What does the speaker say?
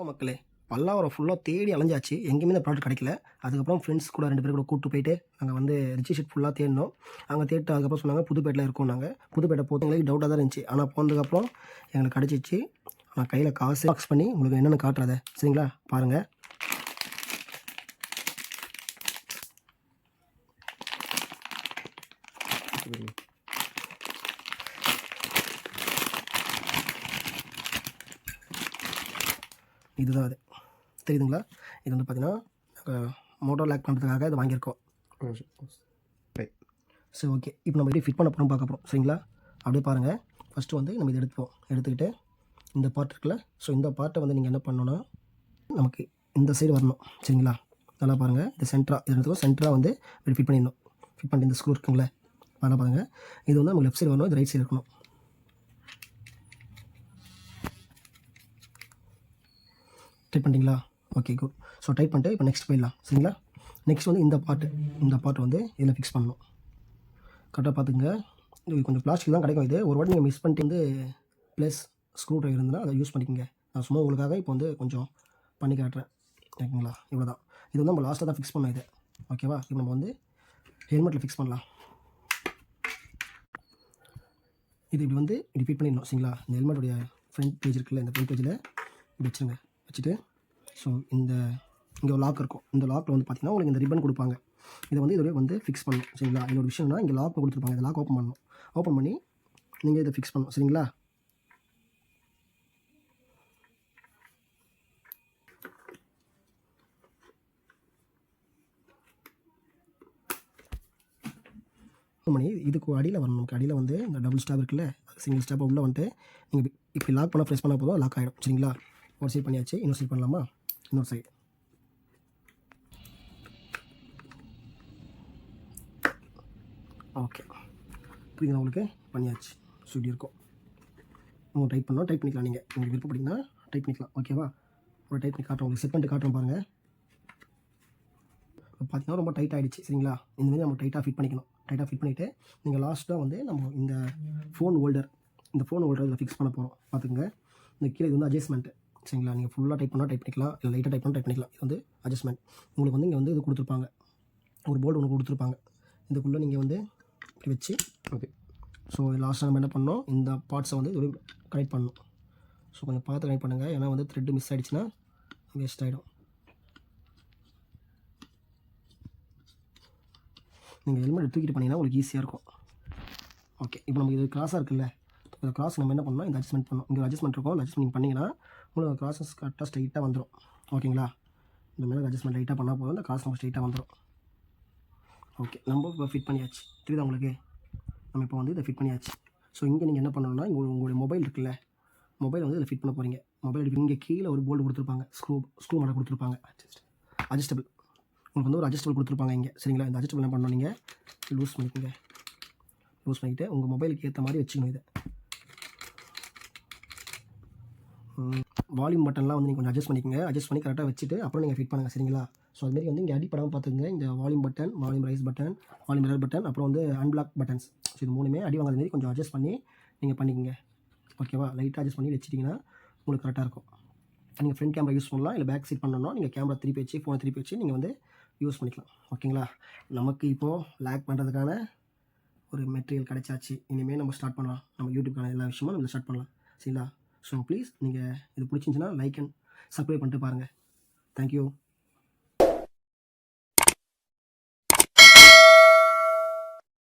மக்களே, பல்லாவரம் ஃபுல்லாக தேடி அலைஞ்சாச்சு. எங்கேயுமே இந்த ப்ராடக்ட் கிடைக்கல. அதுக்கப்புறம் ஃப்ரெண்ட்ஸ் கூட 2 பேர் கூட கூட்டு போயிட்டு, அங்கே வந்து ரிச்சி ஷீட் ஃபுல்லாக தேடினோம். அங்கே தேடிட்டு அதுக்கப்புறம் சொன்னாங்க புதுப்பேட்டையில் இருக்கோம்னாங்க. புதுப்பேட்டை போகிறது எங்களுக்கு டவுட்டாக தான் இருந்துச்சு. ஆனால் போனதுக்கப்புறம் எங்களுக்கு கிடச்சிச்சு. நான் கையில் காசு பாக்ஸ் பண்ணி உங்களுக்கு என்னென்னு காட்டுறத சரிங்களா பாருங்கள். இதுதான் அது தெரியுதுங்களா? இது வந்து பார்த்தீங்கன்னா மோட்டார் லாக் பண்ணுறதுக்காக இது வாங்கியிருக்கோம். சரி, ஓகே. இப்போ நம்ம எப்படி ஃபிட் பண்ண போகிறோம் பார்க்க போகிறோம் சரிங்களா. அப்படியே பாருங்கள். ஃபஸ்ட்டு வந்து நம்ம இதை எடுத்துக்கிட்டு இந்த பார்ட் இருக்குல்ல, ஸோ இந்த பார்ட்டை வந்து நீங்கள் என்ன பண்ணணுன்னா நமக்கு இந்த சைடு வரணும் சரிங்களா. நல்லா பாருங்கள். இது சென்டராக வந்து இப்படி ஃபிட் பண்ணிடணும். ஃபிட் பண்ணிட்டு இந்த ஸ்க்ரூ இருக்குங்களே, நல்லா பாருங்கள். இது வந்து நமக்கு லெஃப்ட் சைடு வரணும், இது ரைட் சைடு இருக்கணும். டைப் பண்ணிட்டீங்களா? Okay, good. ஸோ டைப் பண்ணிட்டு இப்போ நெக்ஸ்ட் போயிடலாம் சரிங்களா. நெக்ஸ்ட் வந்து இந்த பார்ட் வந்து இதில் ஃபிக்ஸ் பண்ணணும். கரெக்டாக பார்த்துங்க. இது கொஞ்சம் பிளாஸ்டிக் தான் கிடைக்கும். இது ஒரு வாட்டி நீங்கள் மிஸ் பண்ணிட்டு வந்து ப்ளஸ் ஸ்க்ரூ ட்ரைவர் இருந்ததுன்னா அதை யூஸ் பண்ணிக்கோங்க. நான் சும்மா உங்களுக்காக இப்போ வந்து கொஞ்சம் பண்ணி காட்டுறேன் ஓகேங்களா. இவ்வளோ தான். இது வந்து நம்ம லாஸ்ட்டாக தான் ஃபிக்ஸ் பண்ணோம் இது ஓகேவா. இப்போ நம்ம வந்து ஹெல்மெட்டில் ஃபிக்ஸ் பண்ணலாம். இது இப்படி வந்து இப்படி ஃபிட் பண்ணிடணும் சரிங்களா. இந்த ஹெல்மெட்டுடைய ஃப்ரண்ட் பேஜ் இருக்குல்ல, இந்த ஃப்ரண்ட் பேஜில் இப்படி வச்சுட்டு ஸோ இங்கே ஒரு லாக் இருக்கும். இந்த லாக்கில் வந்து பார்த்தீங்கன்னா உங்களுக்கு இந்த ரிப்பன் கொடுப்பாங்க. இதை வந்து இதோடய வந்து ஃபிக்ஸ் பண்ணணும் சரிங்களா. இது ஒரு விஷயம்னா இங்கே லாக் கொடுத்துருப்பாங்க. இந்த லாக் ஓப்பன் பண்ணணும். ஓப்பன் பண்ணி நீங்கள் இதை ஃபிக்ஸ் பண்ணணும் சரிங்களா. பண்ணி இதுக்கு அடியில் வரணும். நமக்கு அடியில் வந்து இந்த டபுள் ஸ்டாப் இருக்குல்ல, சிங்கிள் ஸ்டாப் உள்ளே வந்துட்டு நீங்கள் இப்படி லாக் பண்ண ப்ரெஸ் பண்ண போதும் லாக் ஆகிடும் சரிங்களா. ஒரு சைட் பண்ணியாச்சு. இன்னொரு சைட் பண்ணலாமா? இன்னொரு சைடு ஓகே. புரியுதுங்களா உங்களுக்கு? பண்ணியாச்சு. ஸோ இப்படி இருக்கும். உங்களுக்கு டைப் பண்ணிக்கலாம். நீங்கள் உங்களுக்கு விருப்பப்பட்டீங்கன்னா டைப் பண்ணிக்கலாம் ஓகேவா. ஒரு டைப் பண்ணி காட்டுறோம், உங்களுக்கு செட் பண்ணிட்டு காட்டுறோம் பாருங்கள். இப்போ பார்த்தீங்கன்னா ரொம்ப டைட் ஆகிடுச்சு சரிங்களா. இந்தமாதிரி நம்ம டைட்டாக ஃபிட் பண்ணிக்கணும். டைட்டாக ஃபிட் பண்ணிவிட்டு நீங்கள் லாஸ்ட்டாக வந்து நம்ம இந்த ஃபோன் ஹோல்டர் இதில் ஃபிக்ஸ் பண்ண போகிறோம் பார்த்துக்குங்க. இந்த கீழே இது வந்து அட்ஜஸ்ட்மெண்ட்டு சரிங்களா. நீங்கள் ஃபுல்லாக டைப் பண்ணிக்கலாம், இல்லை லைட்டாக டைப் பண்ணிக்கலாம். இது வந்து அட்ஜஸ்ட்மெண்ட். உங்களுக்கு வந்து இங்கே வந்து இது கொடுத்துருப்பாங்க, ஒரு போல்டு ஒன்று கொடுத்துருப்பாங்க. இதுக்குள்ளே நீங்கள் வந்து இப்படி வச்சு ஓகே. ஸோ லாஸ்ட்டாக நம்ம என்ன பண்ணோம், இந்த பார்ட்ஸை வந்து இது கனெக்ட் பண்ணணும். ஸோ கொஞ்சம் பார்த்து கனெக்ட் பண்ணுங்கள், ஏன்னா வந்து த்ரெட்டு மிஸ் ஆகிடுச்சுன்னா வேஸ்ட் ஆகிடும். நீங்கள் ஹெல்மெட் தூக்கிட்டு பண்ணிங்கன்னா உங்களுக்கு ஈஸியாக இருக்கும். ஓகே. இப்போ நமக்கு இது கிராஸாக இருக்குல்ல, இந்த கிராஸ் நம்ம என்ன பண்ணணும், இந்த அட்ஜஸ்ட்மெண்ட் பண்ணணும். இங்கே அட்ஜஸ்ட்மெண்ட் இருக்கும். அட்ஜஸ்ட்மெண்ட் பண்ணிங்கன்னா உங்களுக்கு கிராஸஸ் கரெக்டாக ஸ்ட்ரைட்டாக வந்துடும் ஓகேங்களா. இந்த மாதிரி அட்ஜஸ்ட்மெண்ட் லைட்டாக பண்ணால் போதும், இந்த கிராஸ் நம்ம ஸ்ட்ரைட்டாக வந்துடும். ஓகே, நம்ம இப்போ ஃபிட் பண்ணியாச்சு. தெரியுதா உங்களுக்கு? நம்ம இப்போ வந்து இதை ஃபிட் பண்ணியாச்சு. ஸோ இங்கே நீங்கள் என்ன பண்ணணும்னா உங்களுடைய மொபைல் இருக்குல்ல, மொபைல் வந்து இதில் ஃபிட் பண்ண போகிறீங்க. மொபைல் இங்கே கீழே ஒரு போல்டு கொடுத்துருப்பாங்க, ஸ்க்ரூ மாடல் கொடுத்துருப்பாங்க. அட்ஜஸ்டபிள் உங்களுக்கு வந்து ஒரு அட்ஜஸ்டபிள் கொடுத்துருப்பாங்க இங்கே சரிங்களா. இந்த அட்ஜஸ்டபிள் என்ன பண்ணணும், நீங்கள் லூஸ் பண்ணிக்கிட்டு உங்கள் மொபைலுக்கு ஏற்ற மாதிரி வச்சுக்கணும். இதை வால்யூம் பட்டன்லாம் வந்து நீங்கள் கொஞ்சம் அட்ஜஸ்ட் பண்ணிக்கோங்க. அட்ஜஸ்ட் பண்ணி கரெக்டாக வச்சுட்டு அப்புறம் நீங்கள் ஃபிட் பண்ணுங்கள் சரிங்களா. ஸோ அதுமாரி வந்து இங்கே அடிப்படாமல் பார்த்துக்குங்க. இந்த volume button, volume rice button, volume mirror button, அப்புறம் வந்து அன்பிளாக் பட்டன்ஸ். ஸோ இது மூணுமே அடி வாங்காத மாரி கொஞ்சம் அட்ஜஸ்ட் பண்ணி நீங்கள் பண்ணிக்கோங்க ஓகேவா. லைட்டாக அட்ஜஸ்ட் பண்ணி வச்சுட்டிங்கன்னா உங்களுக்கு கரெக்டாக இருக்கும். நீங்கள் ஃப்ரண்ட் கேமரா யூஸ் பண்ணலாம், இல்லை பேக் சைட் பண்ணணும்னா நீங்கள் கேமரா திருப்பி வச்சு ஃபோனை திருப்பி வச்சு நீங்கள் வந்து யூஸ் பண்ணிக்கலாம் ஓகேங்களா. நமக்கு இப்போது லாக் பண்ணுறதுக்கான ஒரு மெட்டீரியல் கிடைச்சாச்சு. இனிமேல் நம்ம ஸ்டார்ட் பண்ணலாம். நம்ம யூடியூப்க்கான எல்லா விஷயமும் நம்ம ஸ்டார்ட் பண்ணலாம் சரிங்களா. ஸோ ப்ளீஸ் நீங்கள் இது பிடிச்சிருந்துச்சின்னா லைக் அண்ட் சப்ஸ்கிரைப் பண்ணிட்டு பாருங்கள். தேங்க்யூ.